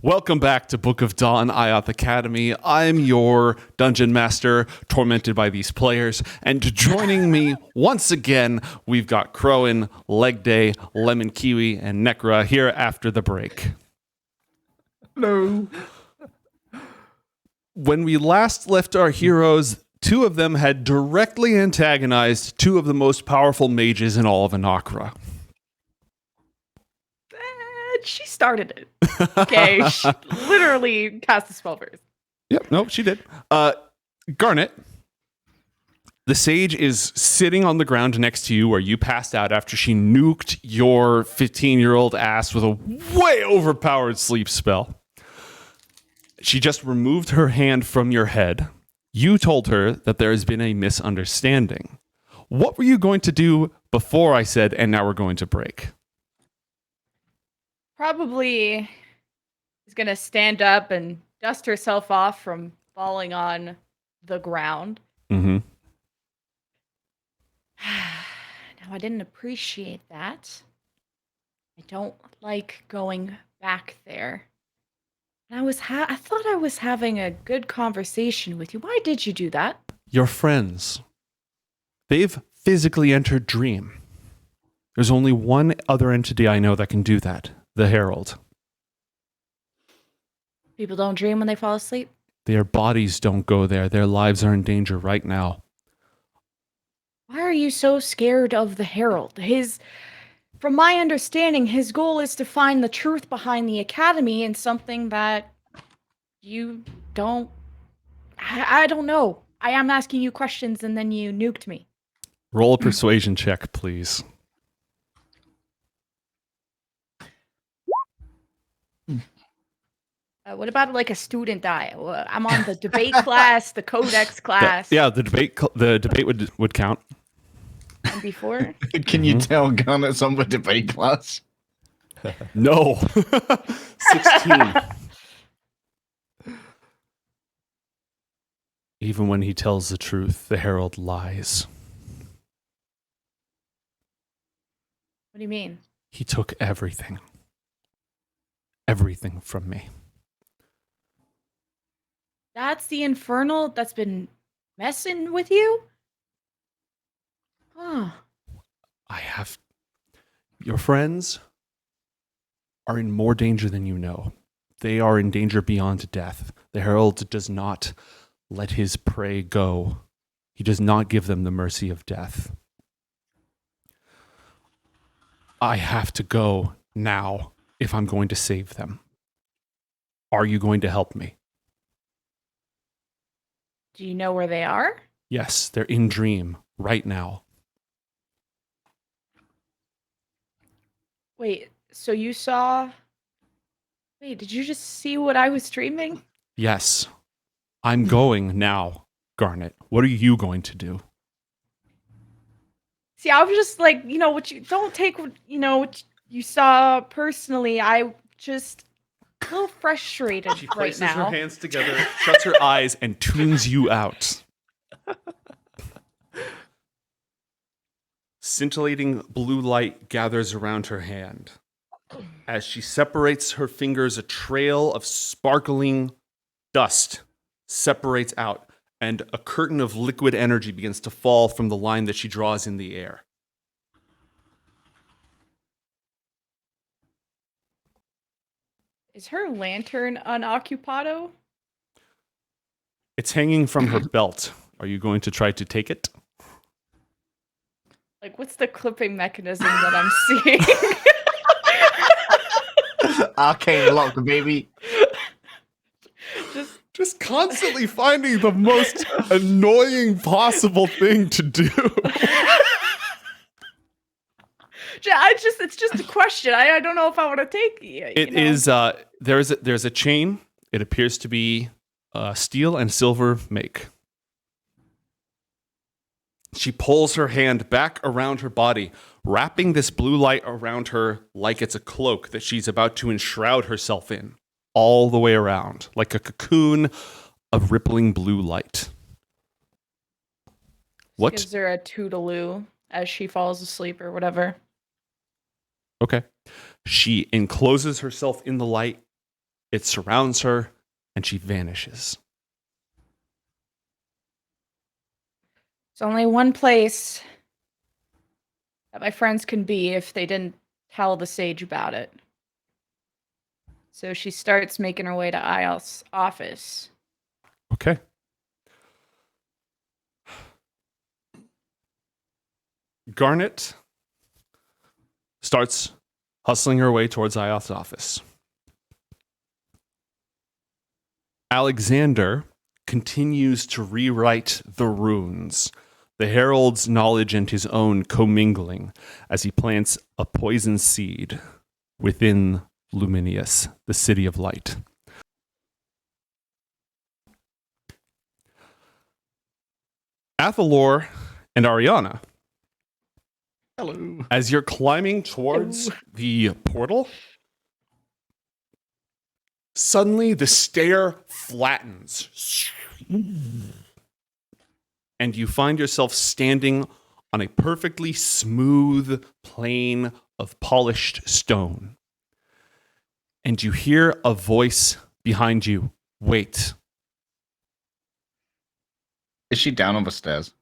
Welcome back to Book of Dawn, IOTH Academy. I'm your dungeon master, tormented by these players. And joining me once again, we've got Crowan, Leg Day, Lemon Kiwi, and Anacra here after the break. Hello. When we last left our heroes, two of them had directly antagonized two of the most powerful mages in all of Anacra. She started it. Okay, she literally cast the spell first. Yep, no, she did. Garnet, the sage is sitting on the ground next to you where you passed out after she nuked your 15-year-old ass with a way overpowered sleep spell. She just removed her hand from your head. You told her that there has been a misunderstanding. What were you going to do before I said, and now we're going to break? Probably is going to stand up and dust herself off from falling on the ground. Mm-hmm. Now, I didn't appreciate that. I don't like going back there. And I thought I was having a good conversation with you. Why did you do that? Your friends. They've physically entered Dream. There's only one other entity I know that can do that. The Herald. People don't dream when they fall asleep? Their bodies don't go there. Their lives are in danger right now. Why are you so scared of the Herald? From my understanding, his goal is to find the truth behind the Academy and something that you don't... I don't know. I am asking you questions and then you nuked me. Roll a persuasion check, please. What about like a student die? I'm on the debate class, the codex class. The debate would count. And before? Can you tell Garnet's on the debate class? No. 16. Even when he tells the truth, the Herald lies. What do you mean? He took everything. Everything from me. That's the Infernal that's been messing with you? Huh. Your friends are in more danger than you know. They are in danger beyond death. The Herald does not let his prey go. He does not give them the mercy of death. I have to go now if I'm going to save them. Are you going to help me? Do you know where they are? Yes, they're in Dream right now. Wait, so you saw... Wait, did you just see what I was streaming? Yes. I'm going now, Garnet. What are you going to do? See, I was just like, don't take what you saw personally. I just a little frustrated She right places now. her hands together, shuts her eyes, and tunes you out. Scintillating blue light gathers around her hand. As she separates her fingers, a trail of sparkling dust separates out, and a curtain of liquid energy begins to fall from the line that she draws in the air. Is her lantern unoccupado? It's hanging from her belt. Are you going to try to take it? Like, what's the clipping mechanism that I'm seeing? Arcane lock, baby. Just constantly finding the most annoying possible thing to do. It's just a question. I don't know if I want to take it. It is there's a chain. It appears to be steel and silver make. She pulls her hand back around her body, wrapping this blue light around her like it's a cloak that she's about to enshroud herself in, all the way around, like a cocoon of rippling blue light. What? Gives her a toodaloo as she falls asleep or whatever. Okay. She encloses herself in the light It surrounds her, and she vanishes. There's only one place that my friends can be if they didn't tell the sage about it. So she starts making her way to IOTH's office. Okay. Garnet starts hustling her way towards IOTH's office. Alyxander continues to rewrite the runes, the Herald's knowledge and his own commingling, as he plants a poison seed within Luminius, the city of light. Athalor and Arianna, Hello. as you're climbing towards the portal, suddenly the stair flattens. And you find yourself standing on a perfectly smooth plane of polished stone. And you hear a voice behind you. Wait. Is she down on the stairs?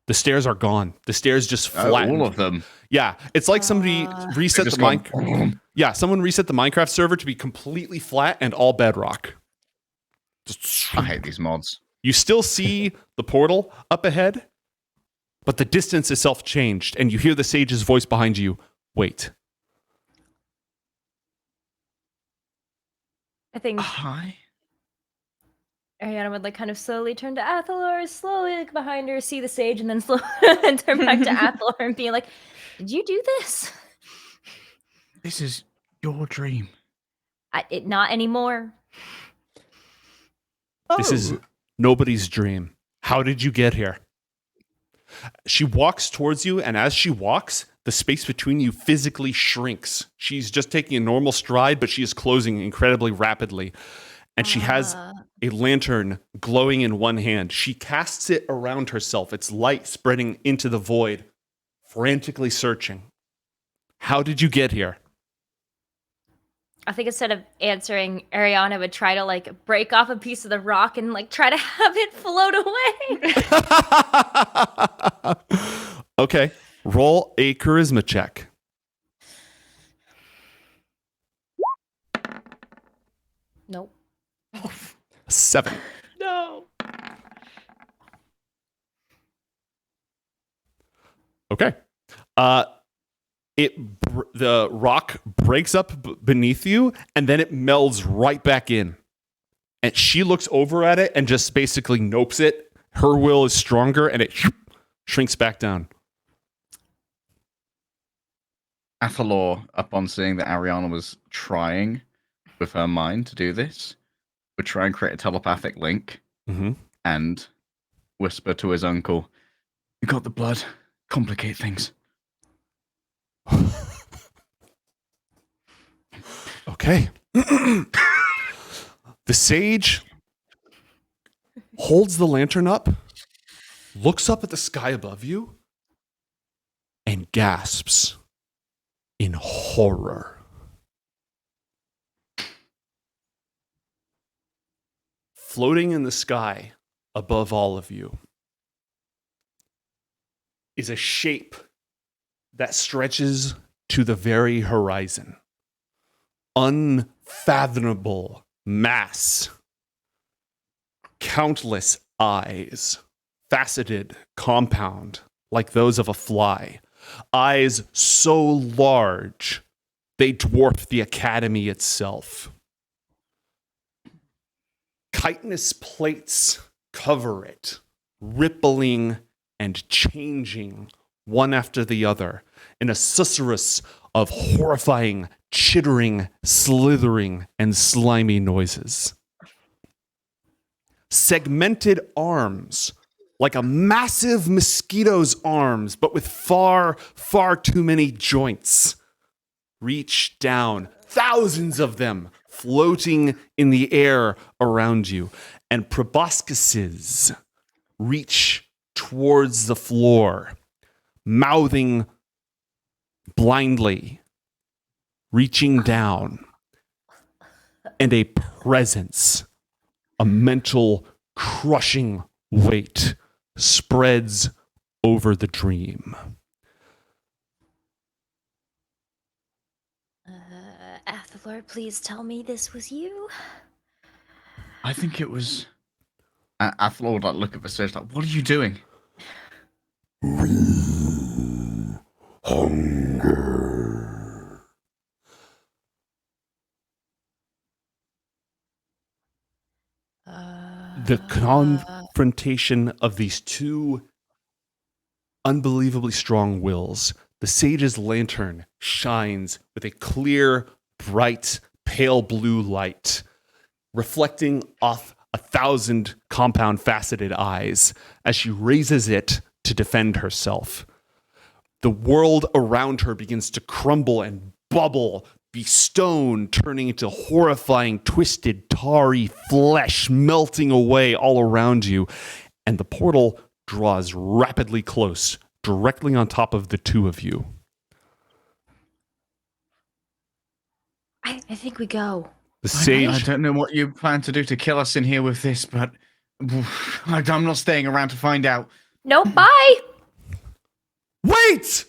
The stairs are gone. The stairs just Oh, flattened. all of them. Yeah, it's like somebody reset the Just gone, Minecraft. Yeah, someone reset the Minecraft server to be completely flat and all bedrock. I hate these mods. You still see the portal up ahead, but the distance itself changed, and you hear the sage's voice behind you. Wait. I think Hi. Arianna would like kind of slowly turn to Athalor, slowly look behind her, see the sage, and then slowly and turn back to Athalor and be like, "Did you do this?" This is your dream. Not anymore. This is nobody's dream. How did you get here? She walks towards you, and as she walks, the space between you physically shrinks. She's just taking a normal stride, but she is closing incredibly rapidly. And she has a lantern glowing in one hand. She casts it around herself, its light spreading into the void, frantically searching. How did you get here? I think instead of answering, Arianna would try to like break off a piece of the rock and like try to have it float away. Okay, roll a charisma check. Nope. 7. No. Okay. The rock breaks up beneath you, and then it melds right back in. And she looks over at it and just basically nopes it. Her will is stronger, and it shrinks back down. Athalor, upon seeing that Arianna was trying with her mind to do this, would try and create a telepathic link and whisper to his uncle, "You got the blood. Complicate things." Okay. The sage holds the lantern up, looks up at the sky above you, and gasps in horror. Floating in the sky above all of you is a shape that stretches to the very horizon. Unfathomable mass. Countless eyes. Faceted compound like those of a fly. Eyes so large they dwarf the academy itself. Chitinous plates cover it, rippling and changing one after the other in a susurrus of horrifying, chittering, slithering, and slimy noises. Segmented arms, like a massive mosquito's arms, but with far, far too many joints, reach down, thousands of them floating in the air around you, and proboscises reach towards the floor, mouthing blindly, reaching down. and a presence, a mental crushing weight spreads over the dream. Athalor, please tell me this was you. I think it was. Athalor would like look at the stage like, "What are you doing?" Hunger. The confrontation of these two unbelievably strong wills. The sage's lantern shines with a clear, bright, pale blue light, reflecting off 1,000 compound faceted eyes as she raises it to defend herself. The world around her begins to crumble and bubble, be stone turning into horrifying, twisted, tarry flesh melting away all around you. And the portal draws rapidly close, directly on top of the two of you. I think we go. The sage... I don't know what you plan to do to kill us in here with this, but I'm not staying around to find out. Nope, bye! Wait!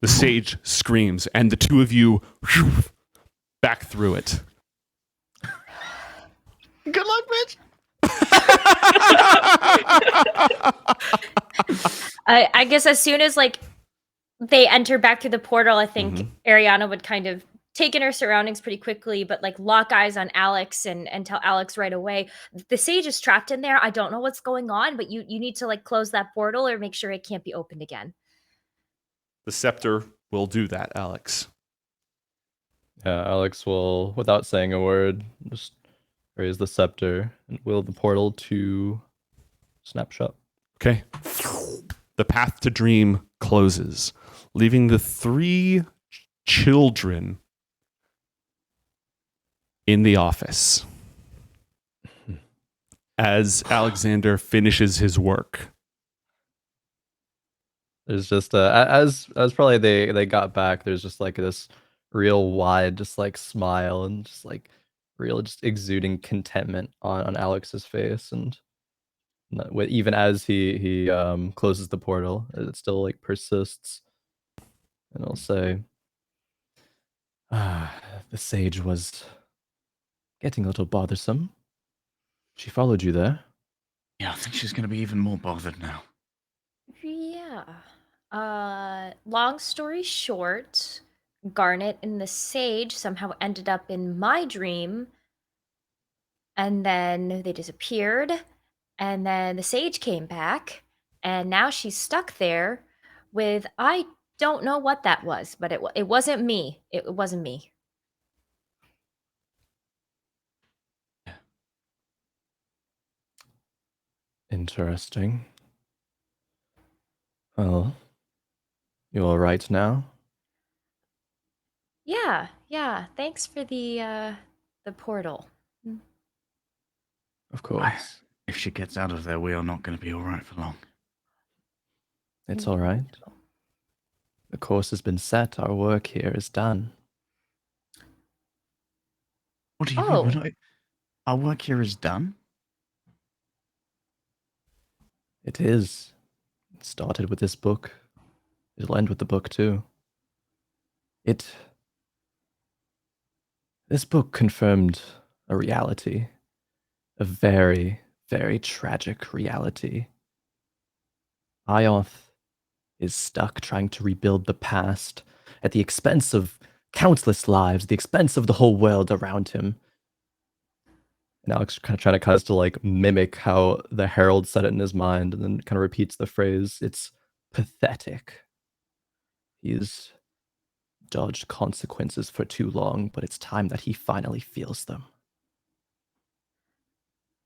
The sage screams, and the two of you back through it. Good luck, bitch! I guess as soon as like they enter back through the portal, I think Arianna would kind of take in her surroundings pretty quickly, but like lock eyes on Alex and tell Alex right away, the sage is trapped in there. I don't know what's going on, but you need to like close that portal or make sure it can't be opened again. The scepter will do that, Alex. Yeah, Alex will, without saying a word, just raise the scepter and will the portal to snapshot. Okay. The path to dream closes, leaving the three children in the office as Alexander finishes his work. There's just as probably they got back, there's just like this real wide just like smile and just like real just exuding contentment on Alex's face, and even as he closes the portal, it still like persists, and I'll say, the sage was getting a little bothersome. She followed you there. Yeah, I think she's going to be even more bothered now. Yeah. Long story short, Garnet and the sage somehow ended up in my dream, and then they disappeared, and then the sage came back, and now she's stuck there with, I don't know what that was, but it wasn't me. It wasn't me. Interesting. Well, you all right now? Yeah. Thanks for the portal. Of course. If she gets out of there, we are not going to be all right for long. It's all right. The course has been set. Our work here is done. What do you mean? We're not... Our work here is done? It is. It started with this book. It'll end with the book, too. This book confirmed a reality. A very, very tragic reality. IOTH is stuck trying to rebuild the past at the expense of countless lives, the expense of the whole world around him. And Alex kind of tries to like mimic how the Herald said it in his mind, and then kind of repeats the phrase. It's pathetic. He's dodged consequences for too long, but it's time that he finally feels them.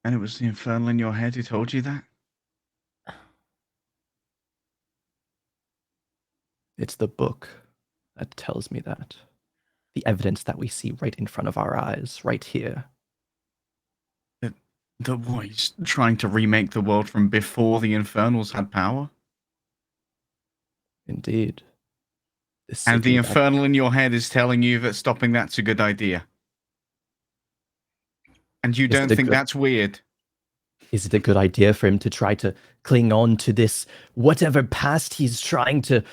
And it was the Infernal in your head who told you that? It's the book that tells me that. The evidence that we see right in front of our eyes, right here. The voice trying to remake the world from before the Infernals had power? Indeed. And the city that- Infernal in your head is telling you that stopping that's a good idea. And you Is don't it a think good- that's weird. Is it a good idea for him to try to cling on to this whatever past he's trying to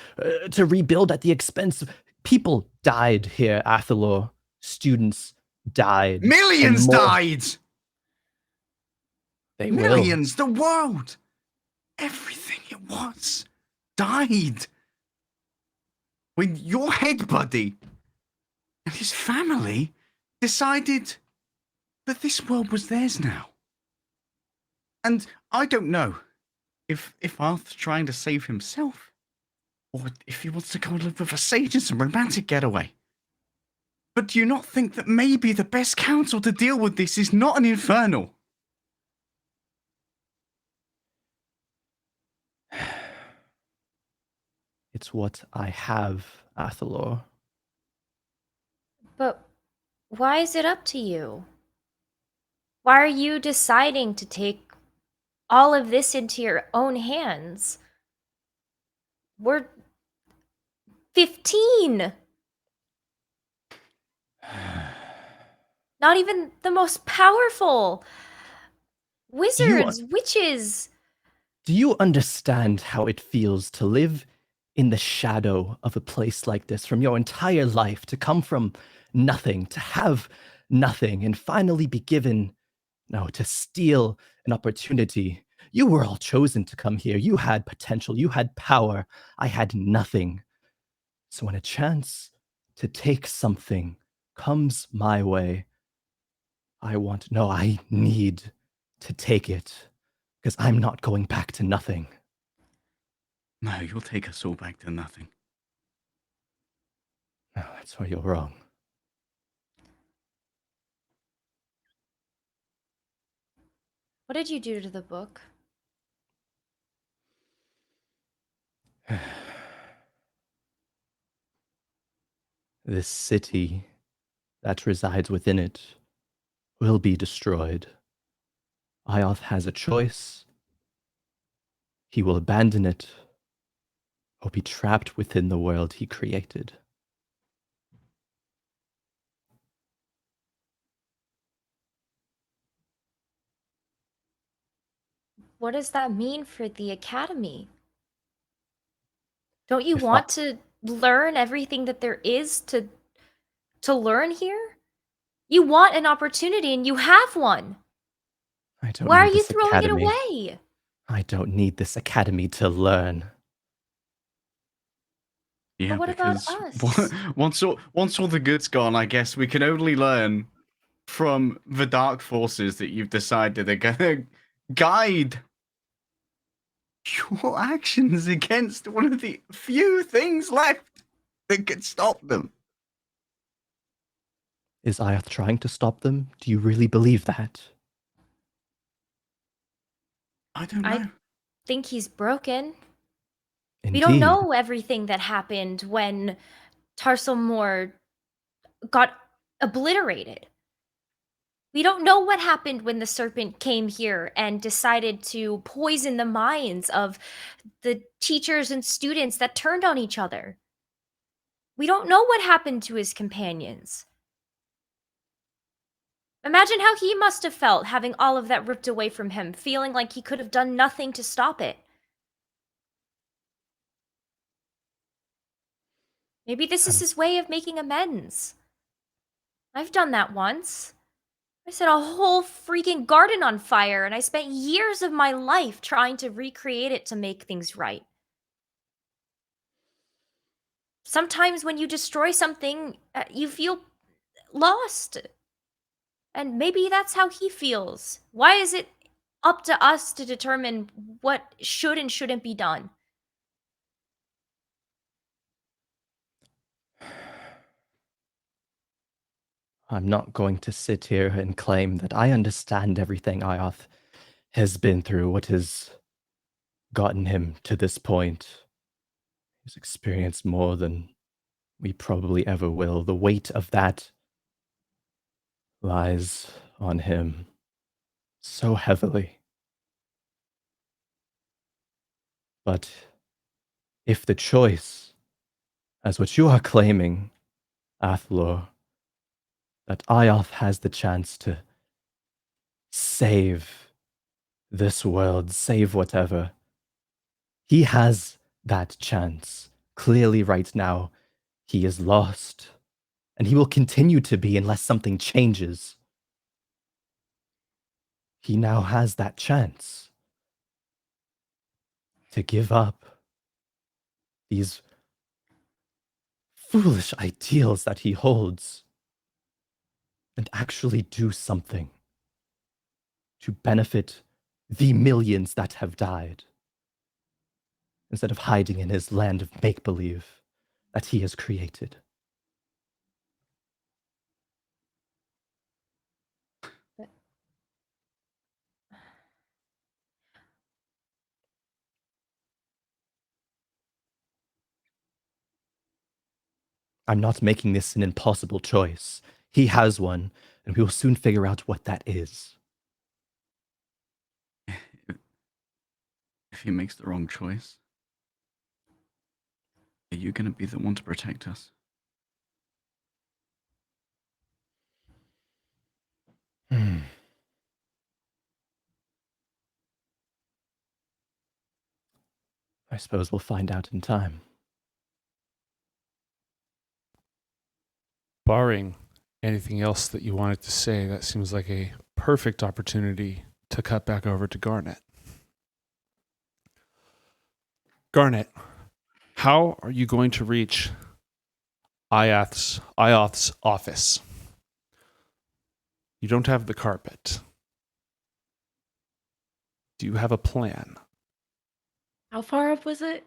rebuild at the expense of people died here, Athalor. Students died. and Millions more- died! They will. Millions! The world! Everything it was died. When your head buddy and his family decided that this world was theirs now. And I don't know if Arthur's trying to save himself or if he wants to go and live with a sage in some romantic getaway. But do you not think that maybe the best counsel to deal with this is not an Infernal? It's what I have, Athalor. But why is it up to you? Why are you deciding to take all of this into your own hands? We're 15. Not even the most powerful wizards, witches. Do you understand how it feels to live in the shadow of a place like this from your entire life, to come from nothing, to have nothing, and finally be given, no, to steal an opportunity? You were all chosen to come here. You had potential. You had power. I had nothing. So when a chance to take something comes my way, I need to take it, because I'm not going back to nothing. No, you'll take us all back to nothing. No, that's where you're wrong. What did you do to the book? This city that resides within it will be destroyed. IOTH has a choice. He will abandon it or be trapped within the world he created. What does that mean for the academy? Don't you If want to learn everything that there is to learn here? You want an opportunity and you have one. I don't Why are need you this throwing academy. it away? I don't need this academy to learn. Yeah, what about because us? once all the good's gone, I guess we can only learn from the dark forces that you've decided are gonna guide your actions against one of the few things left that could stop them. Is IOTH trying to stop them? Do you really believe that? I don't know. I think he's broken. Indeed. We don't know everything that happened when Tarselmore got obliterated. We don't know what happened when the serpent came here and decided to poison the minds of the teachers and students that turned on each other. We don't know what happened to his companions. Imagine how he must have felt having all of that ripped away from him, feeling like he could have done nothing to stop it. Maybe this is his way of making amends. I've done that once. I set a whole freaking garden on fire, and I spent years of my life trying to recreate it to make things right. Sometimes when you destroy something, you feel lost. And maybe that's how he feels. Why is it up to us to determine what should and shouldn't be done? I'm not going to sit here and claim that I understand everything IOTH has been through, what has gotten him to this point. He's experienced more than we probably ever will. The weight of that lies on him so heavily. But if the choice as what you are claiming, Athalor, that IOTH has the chance to save this world, save whatever. He has that chance. Clearly, right now, he is lost, and he will continue to be unless something changes. He now has that chance to give up these foolish ideals that he holds and actually do something to benefit the millions that have died, instead of hiding in his land of make-believe that he has created. I'm not making this an impossible choice. He has one, and we will soon figure out what that is. If he makes the wrong choice, are you going to be the one to protect us? I suppose we'll find out in time. Barring anything else that you wanted to say, that seems like a perfect opportunity to cut back over to Garnet. Garnet, how are you going to reach IOTH's office? You don't have the carpet. Do you have a plan? How far up was it?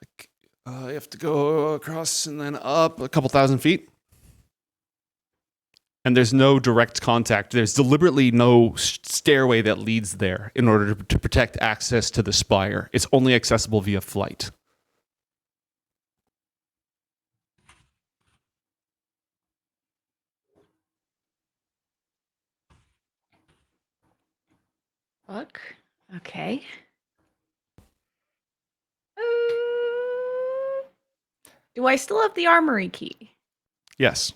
Like, you have to go across and then up a couple thousand feet. And there's no direct contact. There's deliberately no stairway that leads there in order to protect access to the spire. It's only accessible via flight. Fuck. Okay. Do I still have the armory key? Yes.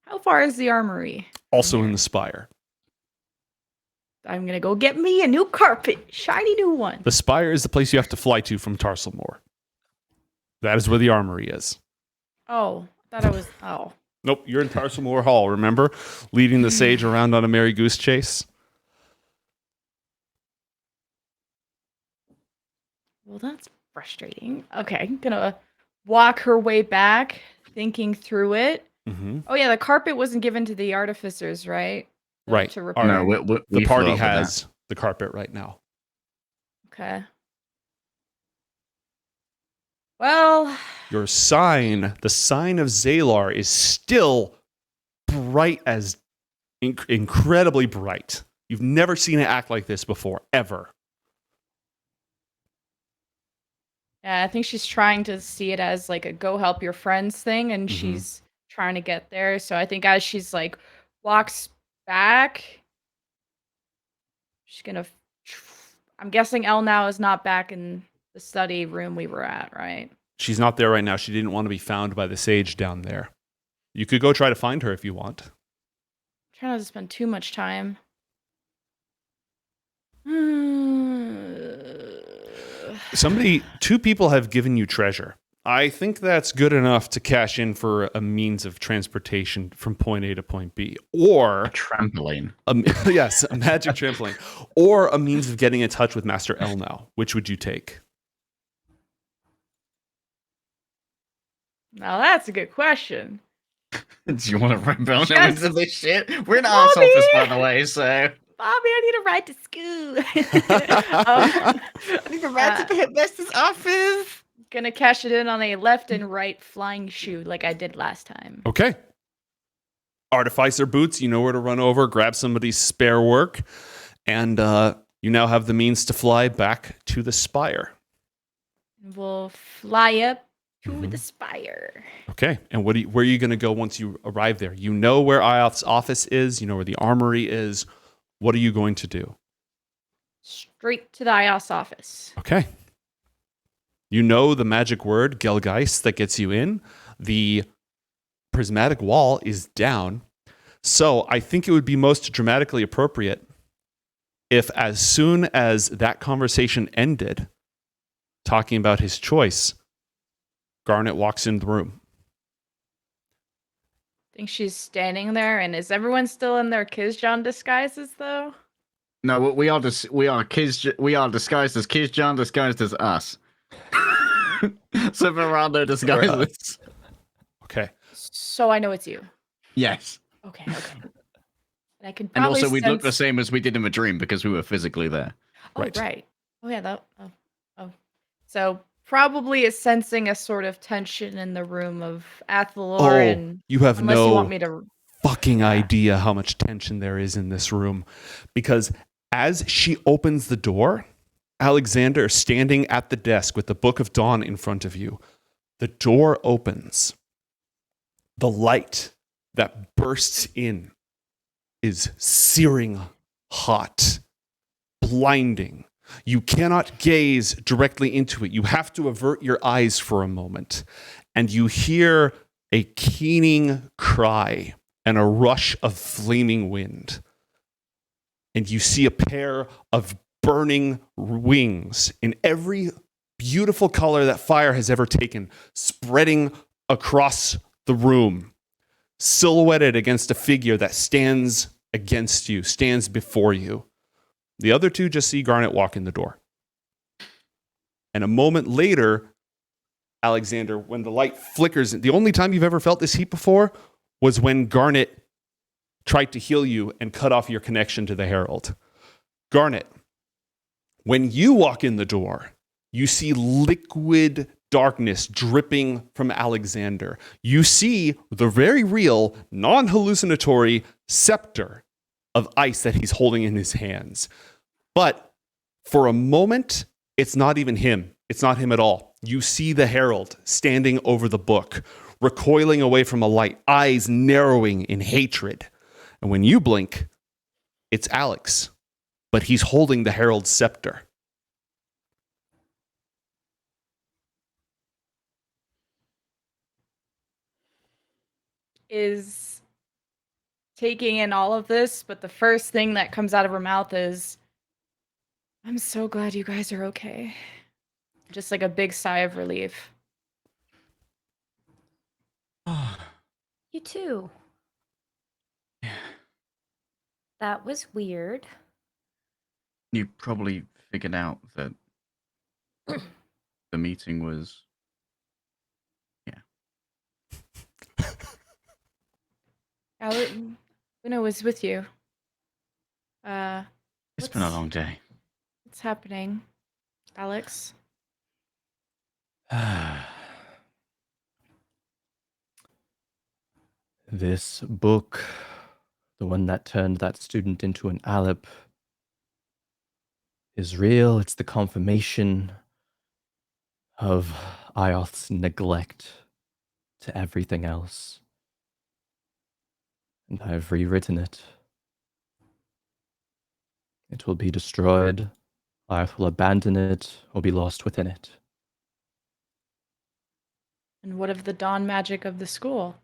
How far is the armory? Also in the spire. I'm gonna go get me a new carpet. Shiny new one. The spire is the place you have to fly to from Tarselmore. That is where the armory is. Oh, I thought I was. Oh. Nope, you're in Tarselmore Hall, remember? Leading the sage around on a merry goose chase. Well, that's frustrating. Okay, gonna walk her way back, thinking through it. Mm-hmm. Oh yeah, the carpet wasn't given to the artificers, right? Right. To repair. No, The we party flew over has the carpet right now. Okay. Well, Your sign, the sign of Zalar, is still bright as incredibly bright. You've never seen it act like this before, ever. yeah, I think she's trying to see it as like a go help your friends thing, and she's trying to get there. So I think as she's like walks back, she's gonna. I'm guessing Elle now is not back in the study room we were at, right? She's not there right now. She didn't want to be found by the sage down there. You could go try to find her if you want. I'm trying not to spend too much time. Two people have given you treasure. I think that's good enough to cash in for a means of transportation from point A to point B. Or a trampoline. Yes, a magic trampoline. Or a means of getting in touch with Master Elnau. Which would you take? Now that's a good question. Do you want to rebel Yes. into this shit? We're in Bobby! our office, by the way, so. Bobby, I need a ride to school. I need to ride to the headmaster's office. Gonna cash it in on a left and right flying shoe like I did last time. Okay. Artificer boots, you know where to run over, grab somebody's spare work, and you now have the means to fly back to the spire. We'll fly up to the spire. Okay. And where are you going to go once you arrive there? You know where IOTH's office is. You know where the armory is. What are you going to do? Straight to the IOS office. Okay. You know the magic word, Gelgeist, that gets you in. The prismatic wall is down. So I think it would be most dramatically appropriate if, as soon as that conversation ended, talking about his choice, Garnet walks in the room. I think she's standing there, and is everyone still in their Kizjan disguises, though? No, we are disguised as Kizjan, disguised as us. So there are no disguises. Okay. So I know it's you. Yes. Okay. And I can And probably also, we look the sense- same as we did in the dream because we were physically there. Oh, Right. right. Oh, yeah. Oh. So probably is sensing a sort of tension in the room of Athalor, and you have unless you want no me to. fucking Yeah. idea how much tension there is in this room. Because as she opens the door, Alyxander, standing at the desk with the Book of Dawn in front of you, the door opens. The light that bursts in is searing hot, blinding. You cannot gaze directly into it. You have to avert your eyes for a moment. And you hear a keening cry and a rush of flaming wind. And you see a pair of burning wings in every beautiful color that fire has ever taken, spreading across the room, silhouetted against a figure that stands against you, stands before you. The other two just see Garnet walk in the door. And a moment later, Alyxander, when the light flickers, the only time you've ever felt this heat before was when Garnet tried to heal you and cut off your connection to the Herald. Garnet, when you walk in the door, you see liquid darkness dripping from Alyxander. You see the very real, non-hallucinatory scepter of ice that he's holding in his hands. But for a moment, it's not even him. It's not him at all. You see the Herald standing over the book, recoiling away from a light, eyes narrowing in hatred. And when you blink, it's Alex, but he's holding the Herald's scepter. Is taking in all of this, but the first thing that comes out of her mouth is, I'm so glad you guys are okay. Just like a big sigh of relief. You too. That was weird. You probably figured out that the meeting was. Una was with you. It's been a long day. What's happening, Alex? This book, the one that turned that student into an Alep, is real. It's the confirmation of IOTH's neglect to everything else. And I've rewritten it. It will be destroyed. IOTH will abandon it or be lost within it. And what of the dawn magic of the school?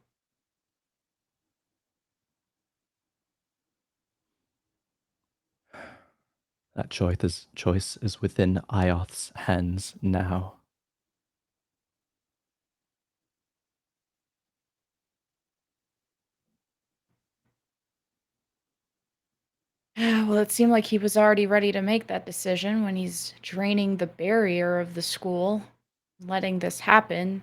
That choice is within IOTH's hands now. Well, it seemed like he was already ready to make that decision when he's draining the barrier of the school, letting this happen.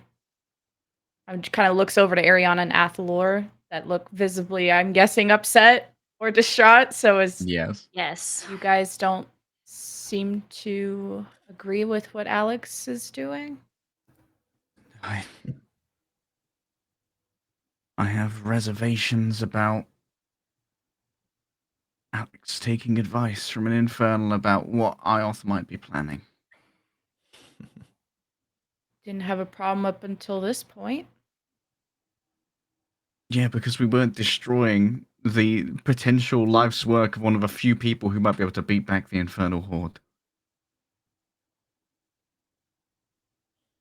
Kind of looks over to Arianna and Athalor that look visibly, I'm guessing, upset or distraught. So as Yes. Yes. you guys don't seem to agree with what Alex is doing. I have reservations about Alex taking advice from an Infernal about what IOTH might be planning. Didn't have a problem up until this point. Yeah, because we weren't destroying the potential life's work of one of a few people who might be able to beat back the Infernal Horde.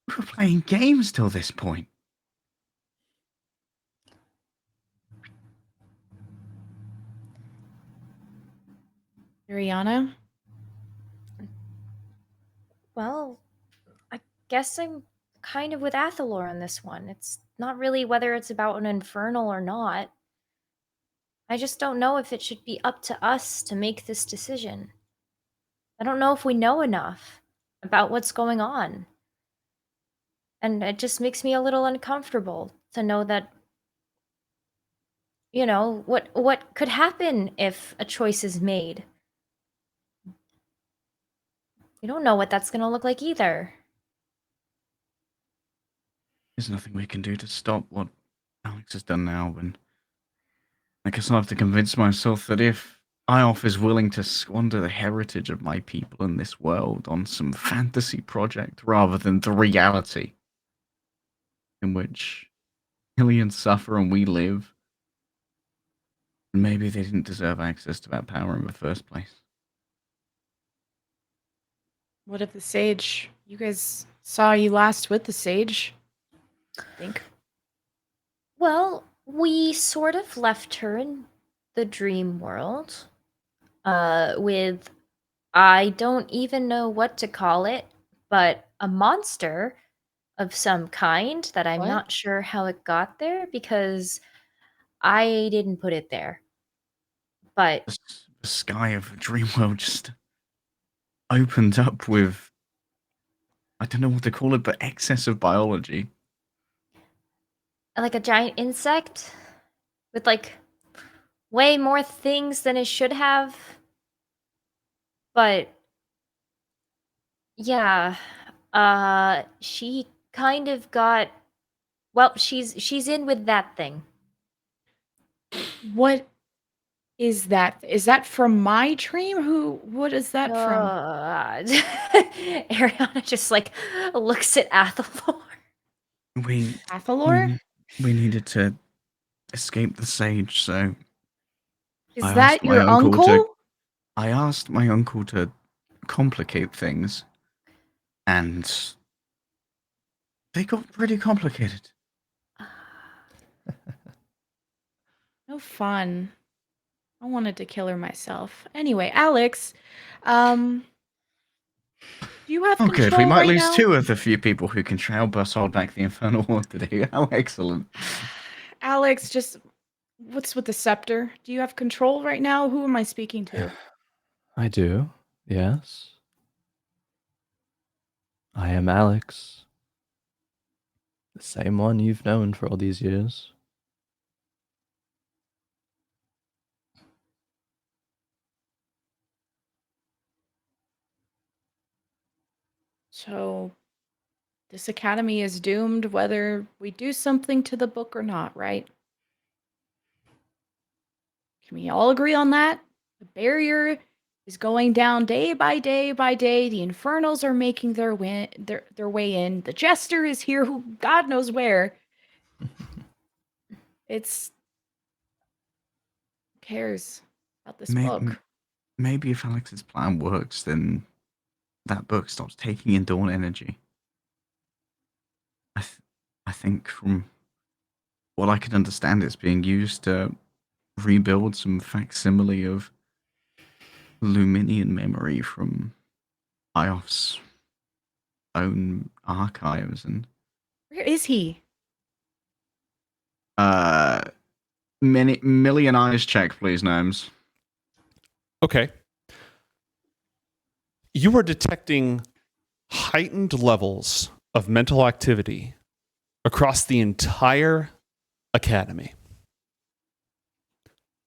We were playing games till this point. Arianna? Well, I guess I'm kind of with Athalor on this one. It's not really whether it's about an infernal or not. I just don't know if it should be up to us to make this decision. I don't know if we know enough about what's going on. And it just makes me a little uncomfortable to know that, what could happen if a choice is made. We don't know what that's going to look like either. There's nothing we can do to stop what Alex has done now, and I guess I'll have to convince myself that if IOTH is willing to squander the heritage of my people in this world on some fantasy project rather than the reality in which millions suffer and we live, maybe they didn't deserve access to that power in the first place. What if the sage? You guys saw you last with the sage, I think. Well, we sort of left her in the dream world with, I don't even know what to call it, but a monster of some kind that I'm What? not sure how it got there because I didn't put it there. But The sky of the dream world just opened up with, I don't know what to call it, but excess of biology. like a giant insect with like way more things than it should have. But yeah, she kind of got, well, she's in with that thing. What is that? Is that from my dream? What is that from? Arianna just like looks at Athalor. We Athalor? we needed to escape the sage, so Is I that asked my your uncle uncle? to I asked my uncle to complicate things, and they got pretty complicated. No fun. I wanted to kill her myself. Anyway, Alex, do you have Oh, good. We control might right lose now? 2 of the few people who can help us hold back the Infernal Horde today. How excellent. Alex, just what's with the scepter? Do you have control right now? Who am I speaking to? I do, yes. I am Alex. The same one you've known for all these years. So, this academy is doomed whether we do something to the book or not, right? Can we all agree on that? The barrier is going down day by day by day. The Infernals are making their way in. The Jester is here, who God knows where. It's who cares about this book? Maybe if Alex's plan works, then that book stops taking in Dawn energy. I think from what I can understand, it's being used to rebuild some facsimile of Luminian memory from IOF's own archives, and Where is he? million eyes check, please, Gnomes. Okay. You are detecting heightened levels of mental activity across the entire academy.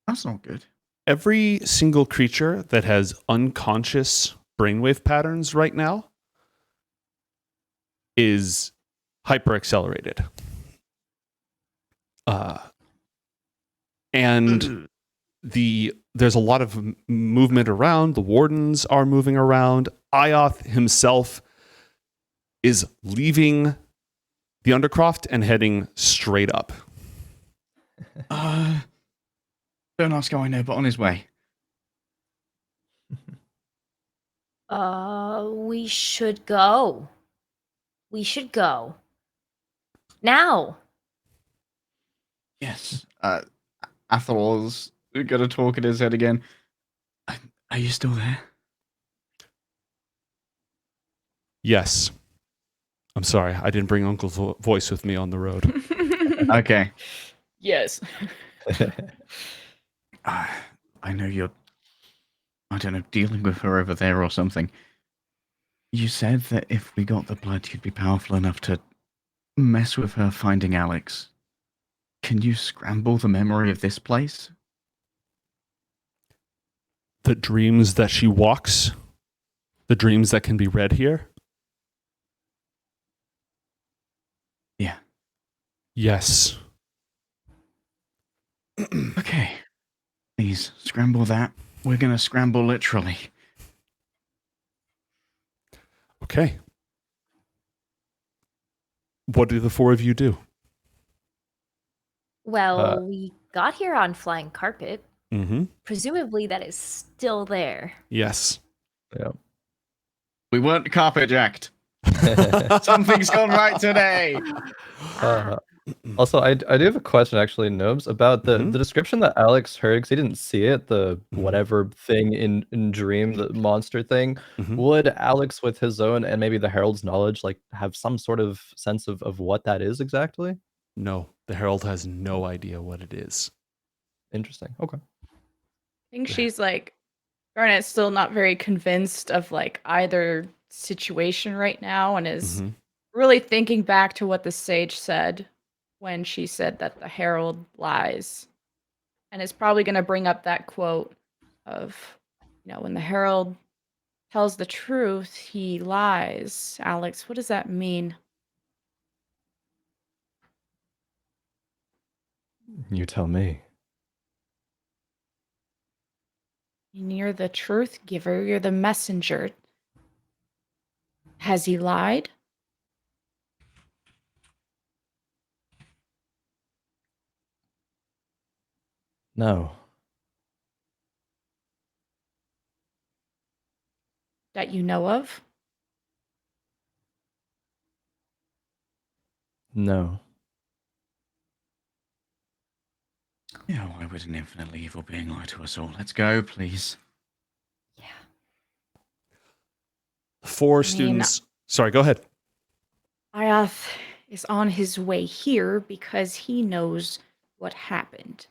That's not good. Every single creature that has unconscious brainwave patterns right now is hyper accelerated. And there's a lot of movement around. The wardens are moving around. IOTH himself is leaving the Undercroft and heading straight up. Don't ask how I know, but on his way. We should go. We should go. Now. Yes. Athalor's gonna talk in his head again. Are you still there? Yes. I'm sorry. I didn't bring Uncle's voice with me on the road. Okay. Yes. I know you're, I don't know, dealing with her over there or something. You said that if we got the blood, you'd be powerful enough to mess with her finding Alex. Can you scramble the memory of this place? The dreams that she walks, the dreams that can be read here? Yeah. Yes. Okay. Please, scramble that. We're gonna scramble literally. Okay. What do the four of you do? Well, we got here on flying carpet. Mm-hmm. Presumably that is still there. Yes. Yeah. We weren't carpet-jacked. Something's gone right today. Also, I do have a question, actually, Nobs, about the Mhm. description that Alex heard, because he didn't see it, the Mhm. whatever thing in Dream, the monster thing. Mhm. Would Alex, with his own and maybe the Herald's knowledge, like have some sort of sense of what that is exactly? No, the Herald has no idea what it is. Interesting. Okay. I think she's like, Garnet's still not very convinced of like either situation right now and is Mhm. really thinking back to what the sage said when she said that the Herald lies. And is probably going to bring up that quote of, when the Herald tells the truth, he lies. Alex, what does that mean? You tell me. You're the truth giver, you're the messenger. Has he lied? No. That you know of? No. Yeah, why would an infinitely evil being lie to us all? Let's go, please. Yeah. Four mean- students. Sorry, go ahead. IOTH is on his way here because he knows what happened.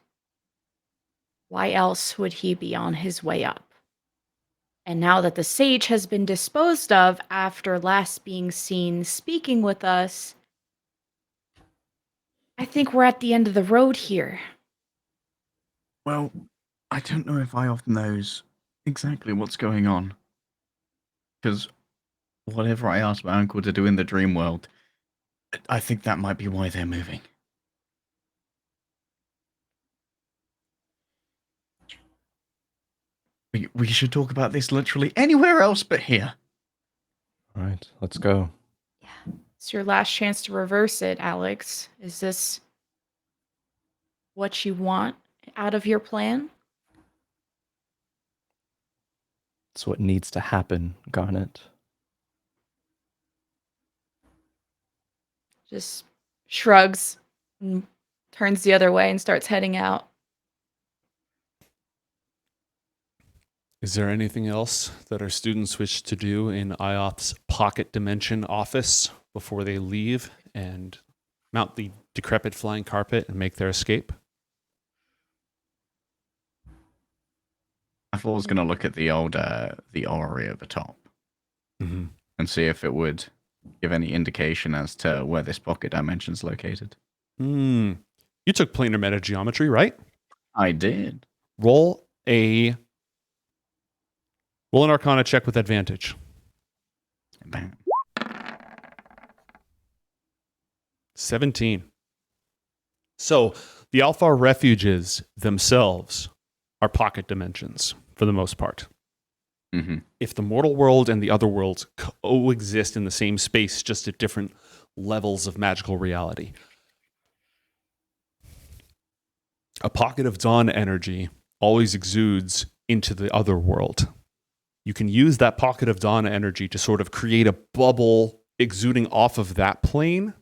Why else would he be on his way up? And now that the sage has been disposed of after last being seen speaking with us, I think we're at the end of the road here. Well, I don't know if IOTH knows exactly what's going on. Because whatever I asked my uncle to do in the dream world, I think that might be why they're moving. We should talk about this literally anywhere else but here. All right, let's go. It's your last chance to reverse it, Alex. Is this what you want out of your plan? It's what needs to happen, Garnet. Just shrugs and turns the other way and starts heading out. Is there anything else that our students wish to do in IOTH's pocket dimension office before they leave and mount the decrepit flying carpet and make their escape? I thought I was going to look at the old, the orrery at the top Mm-hmm. and see if it would give any indication as to where this pocket dimension is located. You took planar metageometry, right? I did. Roll an Arcana check with advantage. Bam. 17. So the Alpha refuges themselves are pocket dimensions for the most part. Mm-hmm. If the mortal world and the other worlds coexist in the same space, just at different levels of magical reality, a pocket of dawn energy always exudes into the other world. You can use that pocket of dawn energy to sort of create a bubble exuding off of that plane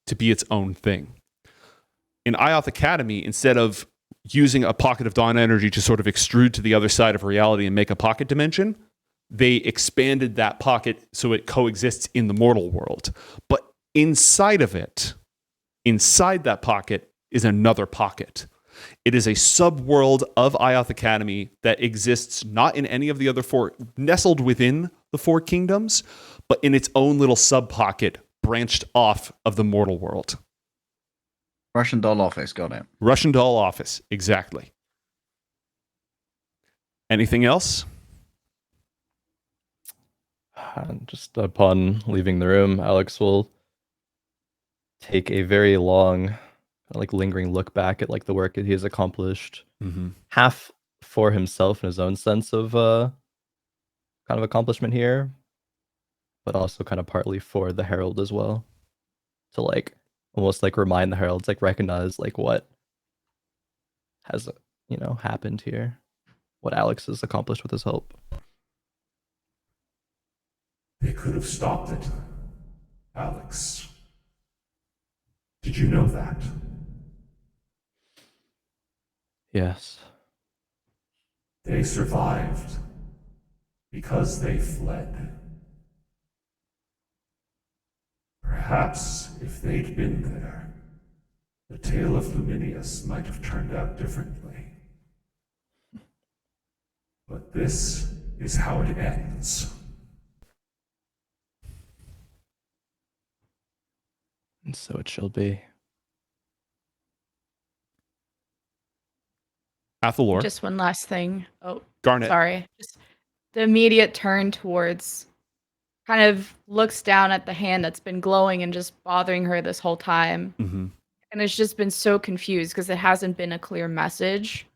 to be its own thing. In IOTH Academy, instead of using a pocket of dawn energy to sort of extrude to the other side of reality and make a pocket dimension, they expanded that pocket so it coexists in the mortal world. But inside of it, inside that pocket, is another pocket. It is a subworld of IOTH Academy that exists not in any of the other four, nestled within the four kingdoms, but in its own little sub-pocket branched off of the mortal world. Russian doll office, got it. Russian doll office, exactly. Anything else? Just upon leaving the room, Alex will take a very long, like lingering look back at like the work that he has accomplished, half for himself in his own sense of kind of accomplishment here, but also kind of partly for the Herald as well, to like almost like remind the Heralds, like recognize like what has happened here, what Alex has accomplished with his help. They could have stopped it, Alex. Did you know that? Yes. They survived because they fled. Perhaps if they'd been there, the tale of Luminius might have turned out differently. But this is how it ends. And so it shall be. Athalor. Just one last thing. Oh, Garnet. sorry. Just the immediate turn towards, kind of looks down at the hand that's been glowing and just bothering her this whole time. And it's just been so confused because it hasn't been a clear message.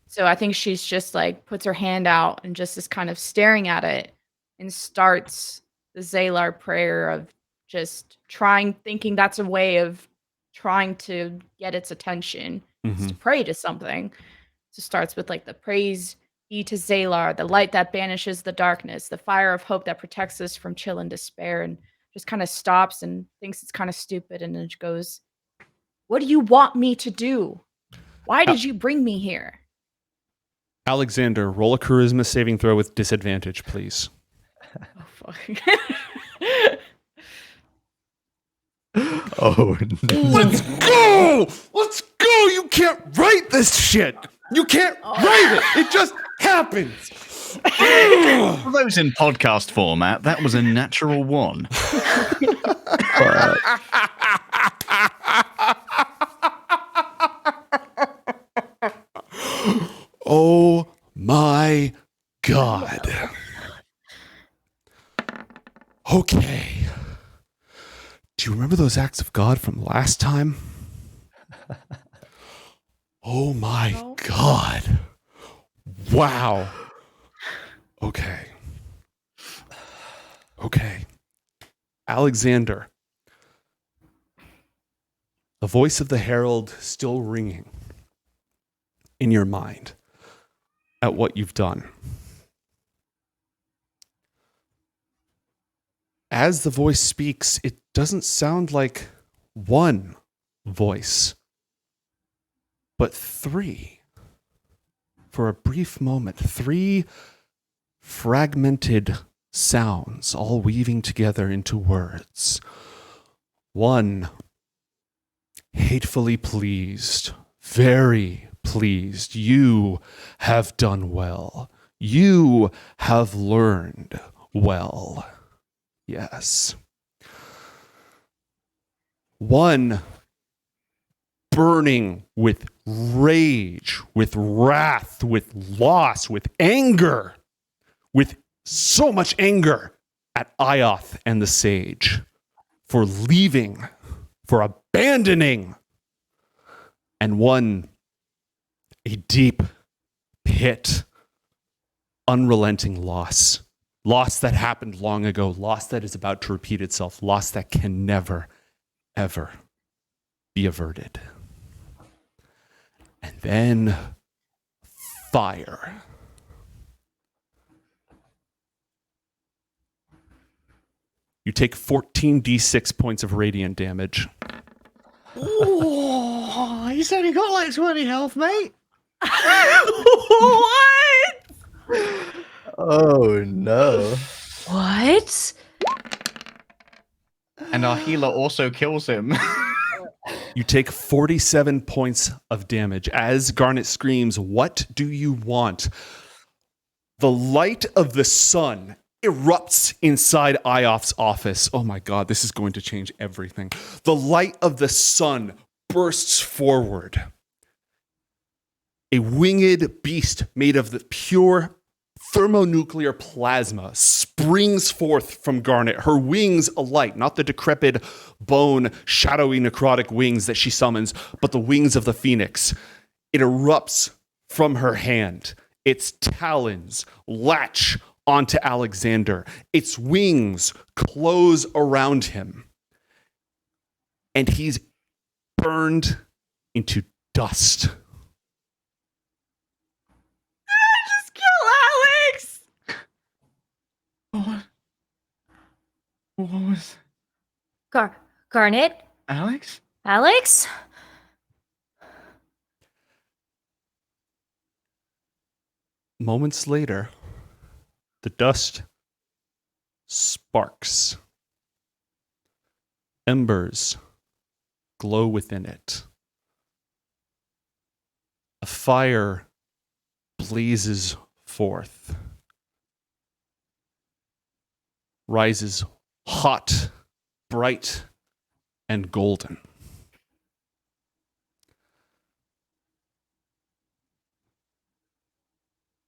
So I think she's just like puts her hand out and just is kind of staring at it and starts the Zalar prayer of just thinking that's a way of trying to get its attention, is to pray to something. So starts with like the praise be to Zalar, the light that banishes the darkness, the fire of hope that protects us from chill and despair, and just kind of stops and thinks it's kind of stupid and then she goes, "What do you want me to do? Why did you bring me here?" Alexander, roll a charisma saving throw with disadvantage, please. Oh, fuck. Oh, no. Let's go! Let's go! You can't write this shit! You can't write it! It just happens! For those in podcast format, that was a natural one. Oh my God. Okay. Do you remember those acts of God from last time? Oh my God. Wow. Okay. Alexander. The voice of the Herald still ringing in your mind at what you've done. As the voice speaks, it doesn't sound like one voice, but three. For a brief moment, three fragmented sounds all weaving together into words. One, hatefully pleased, very pleased. You have done well. You have learned well. Yes. One, burning with rage, with wrath, with loss, with anger, with so much anger at IOTH and the Sage for leaving, for abandoning. And one, a deep pit, unrelenting loss. Loss that happened long ago, loss that is about to repeat itself, loss that can never, ever be averted. And then fire. You take 14d6 points of radiant damage. Oh, he's only got like 20 health, mate. What? Oh no. What? And our healer also kills him. You take 47 points of damage as Garnet screams, "What do you want?" The light of the sun erupts inside IOTH's office. Oh my God, this is going to change everything. The light of the sun bursts forward. A winged beast made of the pure thermonuclear plasma springs forth from Garnet, her wings alight, not the decrepit bone, shadowy necrotic wings that she summons, but the wings of the phoenix. It erupts from her hand. Its talons latch onto Alyxander. Its wings close around him. And he's burned into dust. Just kill Alex! What was Garnet? Alex? Alex? Moments later, the dust sparks. Embers glow within it. A fire blazes forth, rises hot, bright, and golden.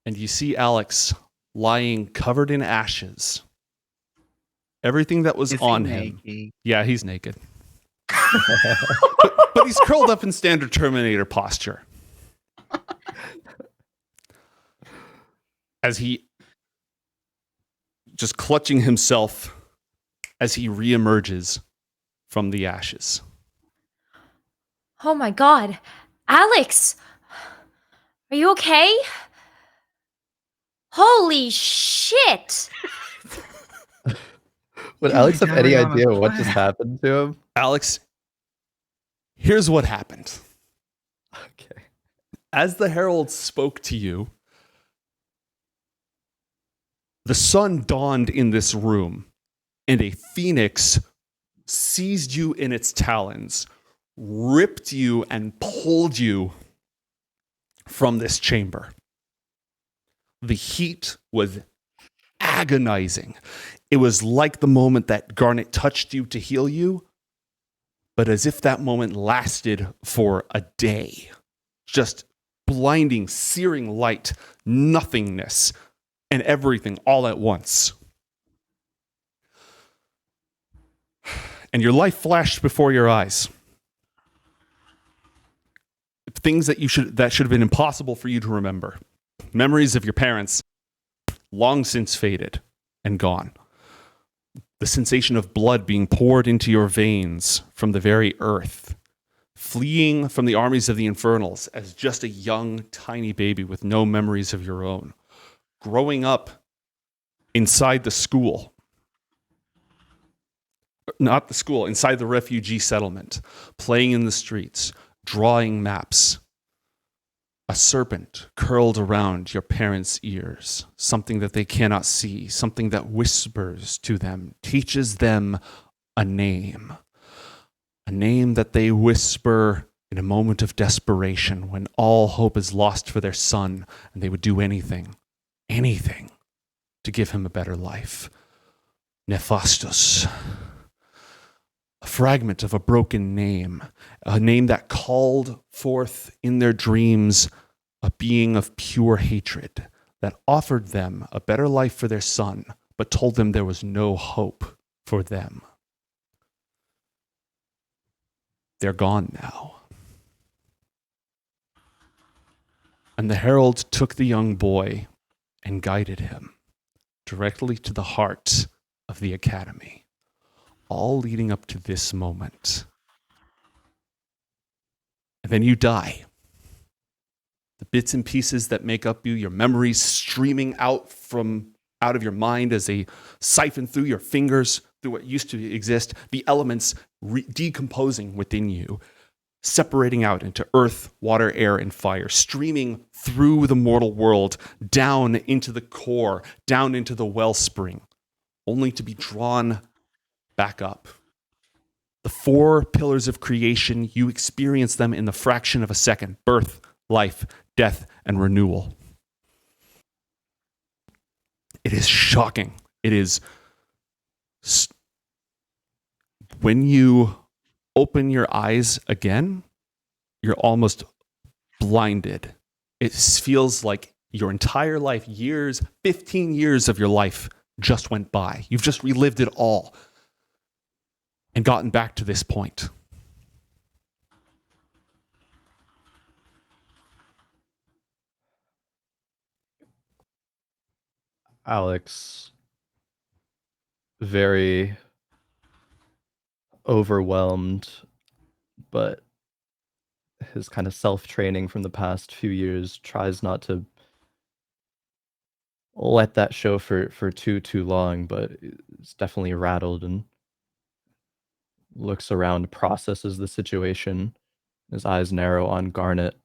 And you see Alex lying covered in ashes. Everything that was on him. Yeah, he's naked. but he's curled up in standard Terminator posture. As he just clutching himself as he reemerges from the ashes. Oh my God. Alex! Are you okay? Holy shit! Would Alex have any idea what just happened to him? Alex, here's what happened. Okay. As the Herald spoke to you, the sun dawned in this room, and a phoenix seized you in its talons, ripped you, and pulled you from this chamber. The heat was agonizing. It was like the moment that Garnet touched you to heal you, but as if that moment lasted for a day. Just blinding, searing light, nothingness, and everything all at once. And your life flashed before your eyes. Things that should have been impossible for you to remember. Memories of your parents, long since faded and gone. The sensation of blood being poured into your veins from the very earth. Fleeing from the armies of the Infernals as just a young, tiny baby with no memories of your own. Growing up inside the school. Not the school, inside the refugee settlement. Playing in the streets. Drawing maps. A serpent curled around your parents' ears. Something that they cannot see. Something that whispers to them. Teaches them a name. A name that they whisper in a moment of desperation when all hope is lost for their son and they would do anything to give him a better life. Nephastos. A fragment of a broken name, a name that called forth in their dreams a being of pure hatred that offered them a better life for their son, but told them there was no hope for them. They're gone now. And the Herald took the young boy and guided him directly to the heart of the Academy, all leading up to this moment. And then you die. The bits and pieces that make up you, your memories streaming out of your mind as they siphon through your fingers, through what used to exist, the elements decomposing within you, separating out into earth, water, air, and fire, streaming through the mortal world, down into the core, down into the wellspring, only to be drawn back up. The 4 pillars of creation, you experience them in the fraction of a second: birth, life, death, and renewal. It is shocking. It is... When you open your eyes again, you're almost blinded. It feels like your entire life, 15 years of your life just went by. You've just relived it all and gotten back to this point. Alex, very overwhelmed, but his kind of self-training from the past few years tries not to let that show for too long, but it's definitely rattled and looks around, processes the situation. His eyes narrow on Garnet.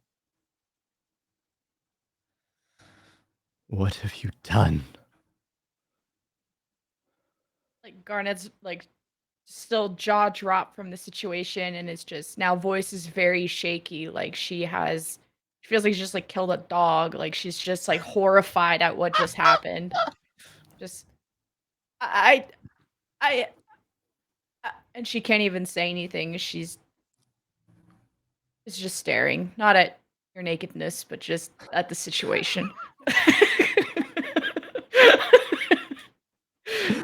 What have you done? Like Garnet's like still jaw dropped from the situation, and it's just now voice is very shaky. Like she feels like she just like killed a dog. Like she's just like horrified at what just happened. Just I and she can't even say anything. She's just staring, not at your nakedness, but just at the situation.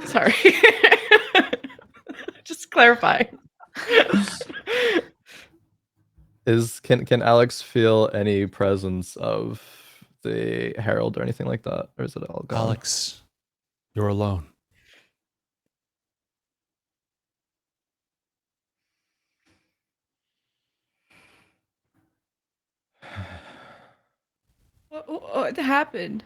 Sorry. Just clarify. Can Alex feel any presence of the Herald or anything like that? Or is it all gone? Alex, you're alone. What happened?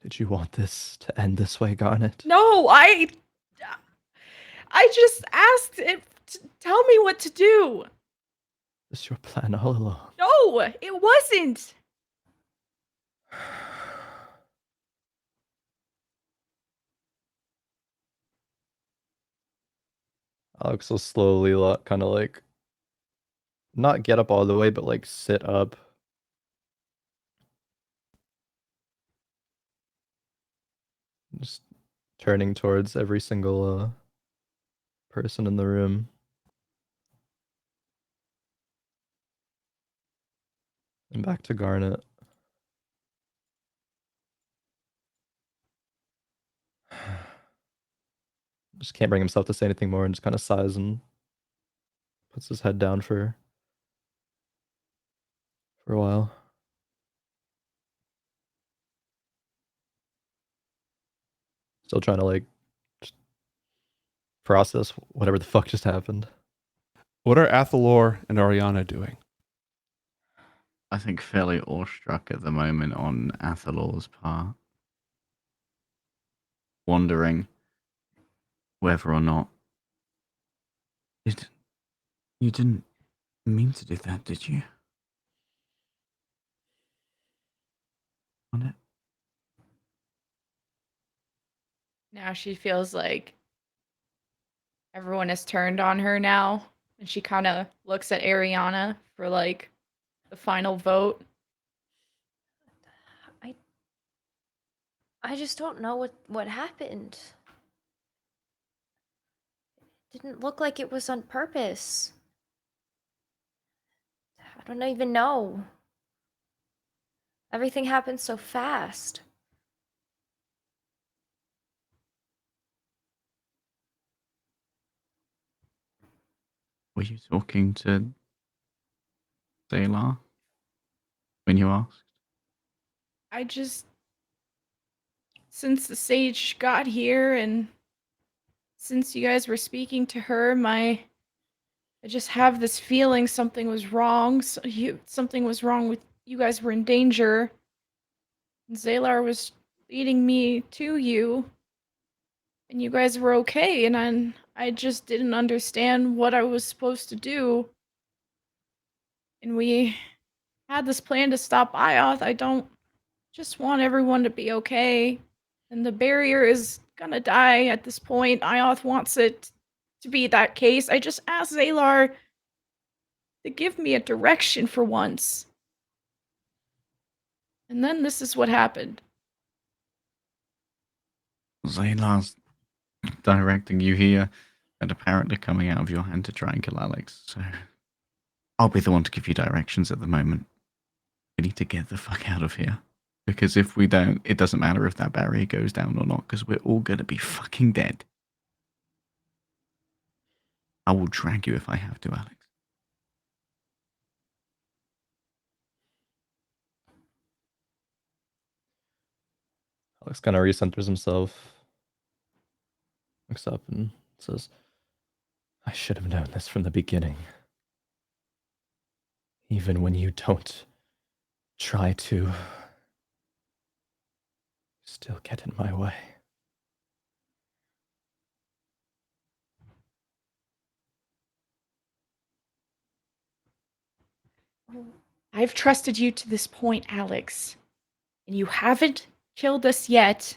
Did you want this to end this way, Garnet? No, I just asked it to tell me what to do. This is your plan all along. No, it wasn't. Alex will slowly kind of like not get up all the way, but like sit up. Just turning towards every single person in the room. And back to Garnet. Just can't bring himself to say anything more and just kind of sighs and puts his head down for a while. Still trying to like just process whatever the fuck just happened. What are Athalor and Arianna doing? I think fairly awestruck at the moment on Athalor's part. Wondering whether or not you didn't mean to do that, did you? On it? Now she feels like everyone has turned on her now, and she kind of looks at Arianna for like the final vote. I just don't know what happened. It didn't look like it was on purpose. I don't even know. Everything happened so fast. Were you talking to Sailor when you asked? I just, since the sage got here and since you guys were speaking to her, I just have this feeling something was wrong. Something was wrong with you guys were in danger. Zalar was leading me to you. And you guys were okay, and I just didn't understand what I was supposed to do. And we had this plan to stop IOTH. I don't just want everyone to be okay. And the barrier is gonna die at this point. IOTH wants it to be that case. I just asked Zalar to give me a direction for once. And then this is what happened. Zaylar's directing you here, and apparently coming out of your hand to try and kill Alex. So I'll be the one to give you directions at the moment. We need to get the fuck out of here. Because if we don't, it doesn't matter if that barrier goes down or not, because we're all gonna be fucking dead. I will drag you if I have to, Alex. Alex kind of recenters himself, looks up and says, I should have known this from the beginning. Even when you don't try to, still get in my way. I've trusted you to this point, Alex. And you haven't killed us yet.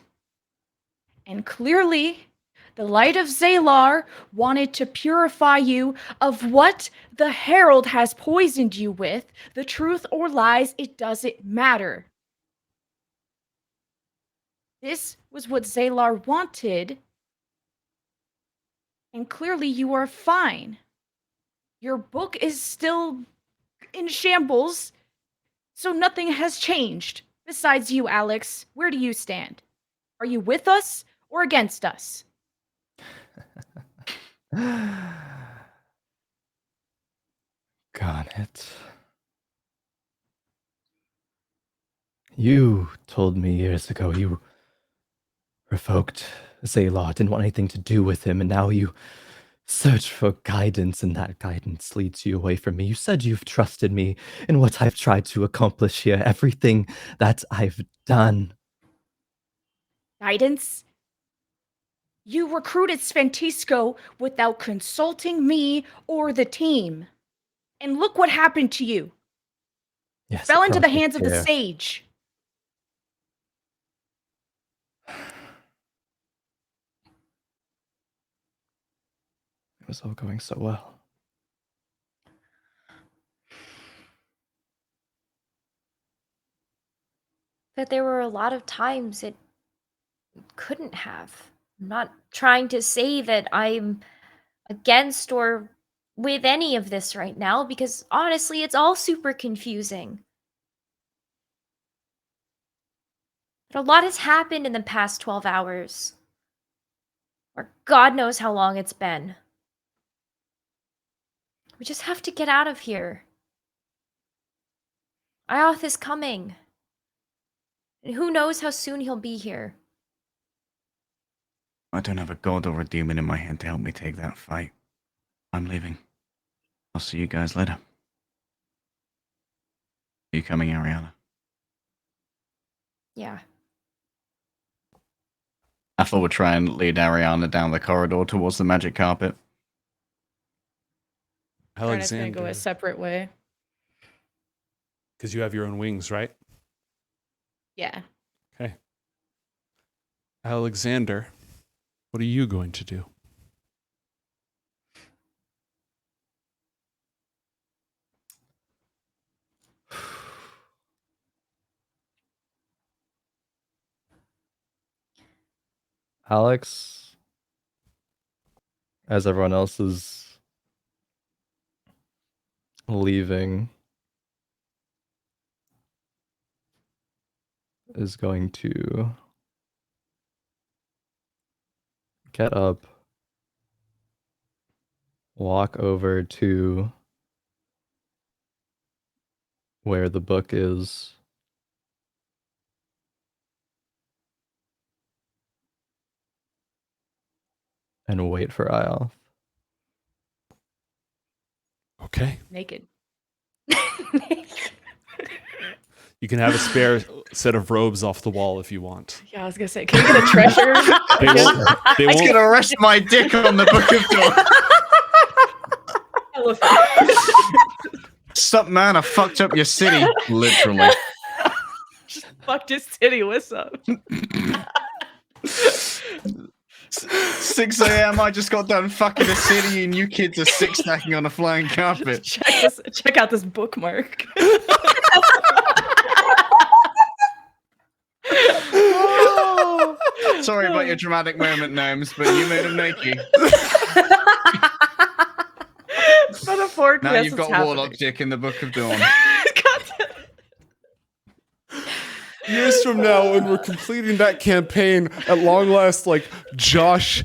And clearly, the light of Zalar wanted to purify you of what the Herald has poisoned you with. The truth or lies, it doesn't matter. This was what Zalar wanted. And clearly, you are fine. Your book is still in shambles, so nothing has changed. Besides you, Alex, where do you stand? Are you with us or against us? Garnet. You told me years ago you revoked Zalar, didn't want anything to do with him, and now you search for guidance, and that guidance leads you away from me. You said you've trusted me in what I've tried to accomplish here, everything that I've done. Guidance? You recruited Sventisco without consulting me or the team. And look what happened to you. Yes, Fell I into the promise hands of the care. sage. It was all going so well. That there were a lot of times it couldn't have. I'm not trying to say that I'm against or with any of this right now, because honestly, it's all super confusing. But a lot has happened in the past 12 hours. Or God knows how long it's been. We just have to get out of here. IOTH is coming. And who knows how soon he'll be here. I don't have a god or a demon in my head to help me take that fight. I'm leaving. I'll see you guys later. Are you coming, Arianna? Yeah. Athel would try and lead Arianna down the corridor towards the magic carpet. Garnet's gonna Alexander, go a separate way. because you have your own wings, right? Yeah. Okay. Alexander, what are you going to do? Alex, as everyone else is leaving, is going to get up, walk over to where the book is, and wait for IOTH. Okay. Naked. You can have a spare set of robes off the wall if you want. Yeah, I was gonna say, can we get a treasure? They won't. They I'm won't. gonna rest my dick on the Book of Dawn. Sup, man? I fucked up your city. Literally. Just fucked his titty. What's up? 6 a.m. I just got done fucking a city, and you kids are six-stacking on a flying carpet. Check out this bookmark. Sorry about your dramatic moment, Gnomes, but you made him naked. Metaphorically, Now that's you've what's got Warlock Dick in the Book of Dawn. Years from now, when we're completing that campaign, at long last, like Josh,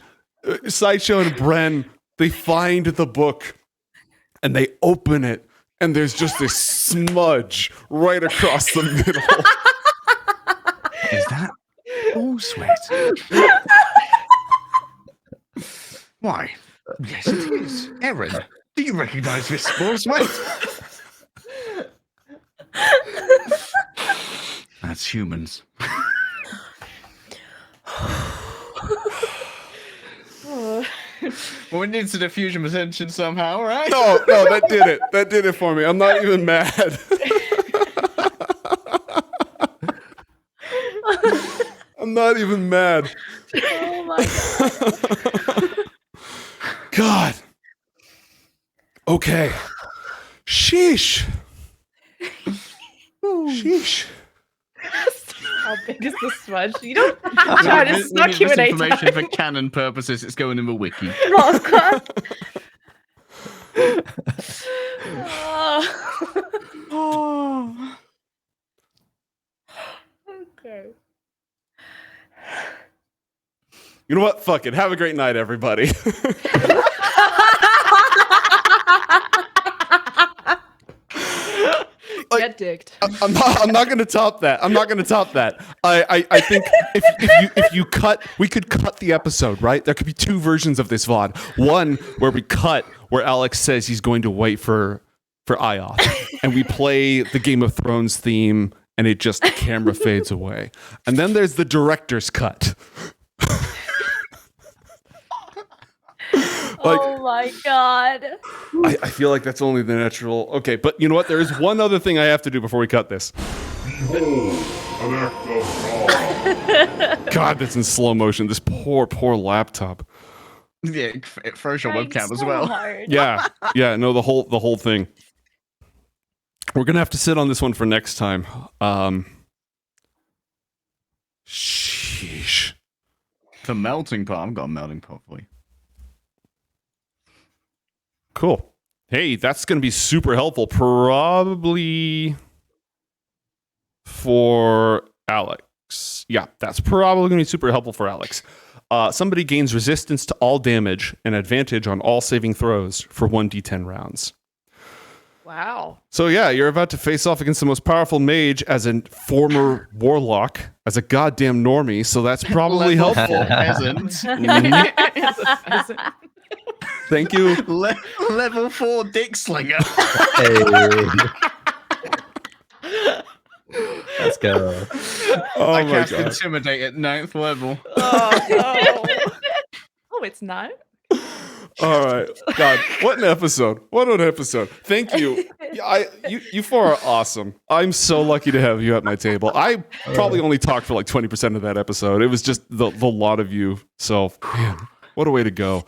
Sideshow, and Bren, they find the book and they open it, and there's just this smudge right across the middle. Is that bull sweat? Why? Yes, it is. Aaron, do you recognize this bull sweat? That's humans. Well, we need some diffusion attention somehow, right? No, that did it. That did it for me. I'm not even mad. I'm not even mad. Oh my god. God. Okay. Sheesh. Sheesh. How big is the smudge? You don't try to snuck this Q&A information time. for canon purposes. It's going in the wiki. Oh god. Oh. Okay. You know what? Fuck it. Have a great night, everybody. Get dicked. I'm not going to top that. I'm not going to top that. I think if you cut, we could cut the episode, right? There could be two versions of this VOD. One where we cut, where Alex says he's going to wait for IOTH, and we play the Game of Thrones theme, and it just, the camera fades away. And then there's the director's cut. Oh my god. I feel like that's only the natural. Okay, but you know what? There is one other thing I have to do before we cut this. Behold, an act of God. God, that's in slow motion. This poor laptop. Yeah, it throws your Trying webcam as so well. hard. Yeah, no, the whole thing. We're gonna have to sit on this one for next time. Sheesh. The melting pot. I've got a melting pot for you. Cool. Hey, that's gonna be super helpful. Probably for Alex. Yeah, that's probably gonna be super helpful for Alex. Somebody gains resistance to all damage and advantage on all saving throws for 1d10 rounds. Wow. So yeah, you're about to face off against the most powerful mage as a former warlock, as a goddamn normie, so that's probably Level helpful. 4 peasant. It's a pheasant. Thank you. Level 4 dick slinger. Hey. Let's go. Oh I my cast god. Intimidate at 9th level. Oh, no. Oh, it's not? All right. God, what an episode. What an episode. Thank you. You four are awesome. I'm so lucky to have you at my table. I probably only talked for like 20% of that episode. It was just the lot of you. So, man, what a way to go.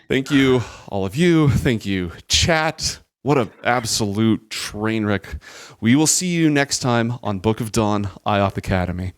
Thank you, all of you. Thank you, chat. What an absolute train wreck. We will see you next time on Book of Dawn, IOTH Academy.